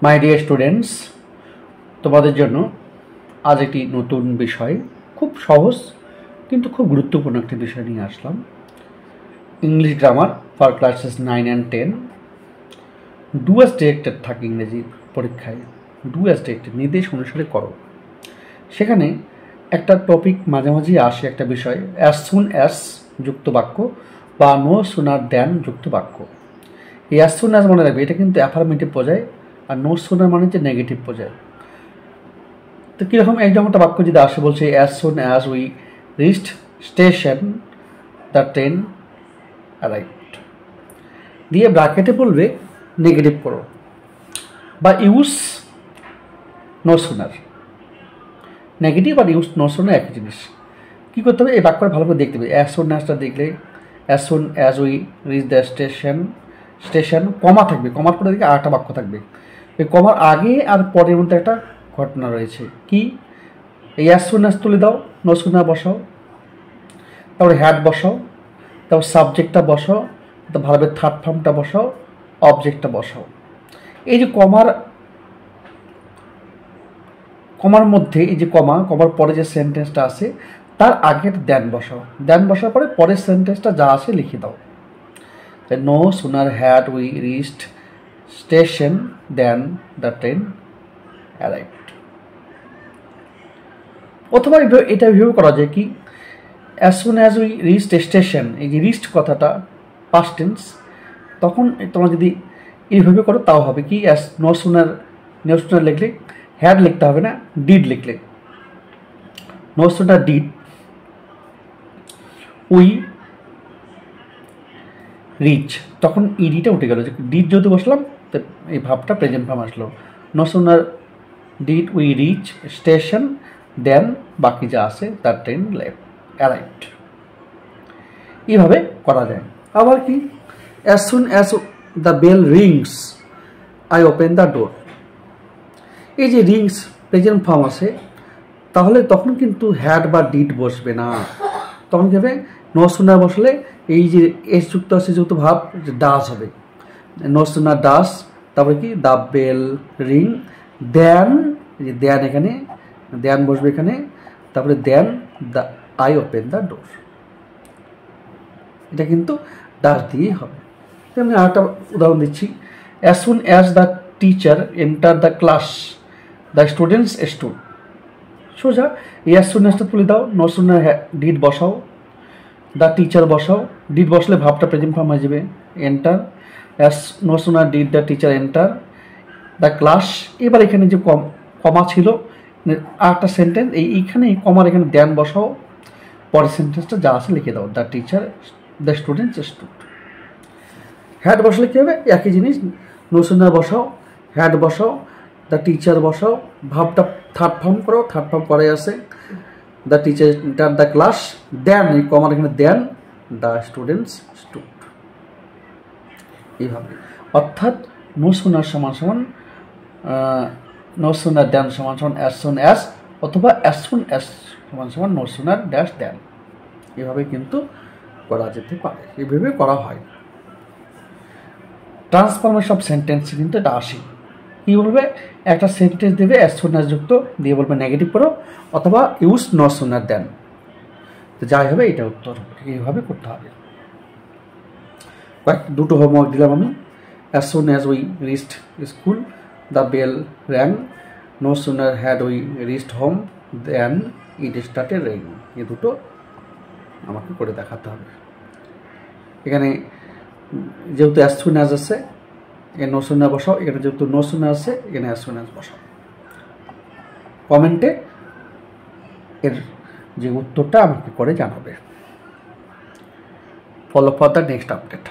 My dear students, তোমাদের জন্য আজ একটি নতুন বিষয়, খুব সহজ কিন্তু খুব গুরুত্বপূর্ণ একটি বিষয় নিয়ে আসলাম। English grammar for classes 9 and 10। Do as directed থাকে ইংরেজি পরীক্ষায়। ডু অ্যাজ ডিরেক্টেড, নির্দেশ অনুসারে করো। সেখানে একটা টপিক মাঝে মাঝেই আসে, একটা বিষয় অ্যাজ সুন অ্যাজ যুক্ত বাক্য বা নো সুনার দ্যান যুক্ত বাক্য। এই অ্যাজ সুন অ্যাজ মনে রাখবে, এটা কিন্তু অ্যাফার্মেটিভ বোঝায়, আর নো সুনার মানে হচ্ছে নেগেটিভ বোঝায়। তো কীরকম একদম একটা বাক্য যদি আসে, বলছে as soon as we reached station the train arrived, দিয়ে ব্র্যাকেটে বলবে নেগেটিভ করো, বা ইউজ নো সুনার। নেগেটিভ আর ইউজ নো সুনার একই জিনিস। কী করতে হবে, এই বাক্যটা ভালো করে দেখতে হবে। অ্যাজ সুন অ্যাজটা দেখলে as soon as we reach the station comma থাকবে, কমার পরে দিকে আরেকটা বাক্য থাকবে। এই কমার আগে আর পরের মধ্যে একটা ঘটনা রয়েছে। কি, এই অ্যাজ সুন অ্যাজ তুলে দাও, নো সুনার বসাও, তারপরে হ্যাড বসাও, তারপর সাবজেক্টটা বসাও, তারপর ভালোভাবে থার্ড ফর্মটা বসাও, অবজেক্টটা বসাও। এই যে কমার মধ্যে এই যে কমার পরে যে সেন্টেন্সটা আছে তার আগের দ্যান বসাও, দ্যান বসার পরে পরের সেন্টেন্সটা যা আছে লিখে দাও। No sooner had we reached station than the train arrived. অথবা এটা এভাবে করা যায় কি, as soon as we reached station, এই যে রিচড কথাটা পাস্ট টেন্স, তখন তোমরা যদি এইভাবে করো তাও হবে কি, অ্যাজ নো সুনার লিখলে হ্যাড লিখতে হবে না, ডিড লিখলে no sooner did we reach, তখন ইডিটা উঠে গেল, ডিড যদি বসলাম তো এই ভাবটা প্রেজেন্ট ফর্ম আসলো। No sooner did we reach station then বাকি যা আছে তার ট্রেন অ্যারাইভড। এইভাবে করা যায়। আবার কি, as soon as the bell rings I open the door, এই যে রিংস প্রেজেন্ট ফর্ম আছে, তাহলে তখন কিন্তু হ্যাড বা ডিড বসবে না, তখন কি হবে, নো সুনার বসলে এই যে এস যুক্ত আছে যুক্ত ভাব ডাস হবে, নো সুনার ডাস, তারপরে কি দ্য বেল রিং দেন, এই যে দেন এখানে দেন বসবে এখানে, তারপরে then the I open the door, এটা কিন্তু ডাস দিয়েই হবে। আমি আরেকটা উদাহরণ দিচ্ছি, as soon as the teacher enter the class the students stood, সোজা অ্যাজ সুন অ্যাজটা তুলে দাও, নো সুনার ডিড বসাও, দ্য টিচার বসাও, ডিড বসলে ভাবটা প্রেজেন্ট ফর্ম হয়ে যাবে, enter, as no sooner did the teacher enter the class. এবার এখানে যে কমা ছিল আর একটা সেন্টেন্স, এইখানে কমার এখানে দেন বসাও, পরের সেন্টেন্সটা যা আছে লিখে দাও, the teacher the students stood. Had বসালে কী হবে, একই জিনিস, নো সুনার বসাও, হ্যাড বসাও, দ্য টিচার বসাও, ভাবটা থার্ড ফর্ম করো, থার্ড ফর্ম পরে আছে, the teacher enter the class, then এই কমার এখানে দেন দ্য স্টুডেন্টস স্টুড। এইভাবে, অর্থাৎ নো সুনার সমান সমান নো সুনার দেন সমান সমান অ্যাজ সুন অ্যাজ, অথবা অ্যাজ সুন অ্যাজ সমান সমান নো সুনার ড্যাশ দেন। এভাবে কিন্তু করা যেতে পারে, এভাবে করা হয়। ট্রান্সফরমেশন অফ সেন্টেন্স কিন্তু এটা আসে। কী বলবে, একটা সেন্টেন্স দেবে অ্যাজ সুন অ্যাজ যুক্ত, দিয়ে বলবে নেগেটিভ করো, অথবা ইউজ নো সুনার দেন, তো যাই হবে এটা উত্তর হবে। এইভাবে করতে হবে। দুটো হোমওয়ার্ক দিলাম আমি। As soon as we reached school the bell rang, no sooner had we reached home then it started raining, এই দুটো আমাকে করে দেখাতে হবে। এখানে যেহেতু অ্যাজ সুন অ্যাজ আছে, এখানে নো সুনার বসাও, এখানে যেহেতু নো সুনার আছে এখানে অ্যাজ সুন অ্যাজ বসাও। কমেন্টে এর যে উত্তরটা আমাকে করে জানাবে। Follow for the next update.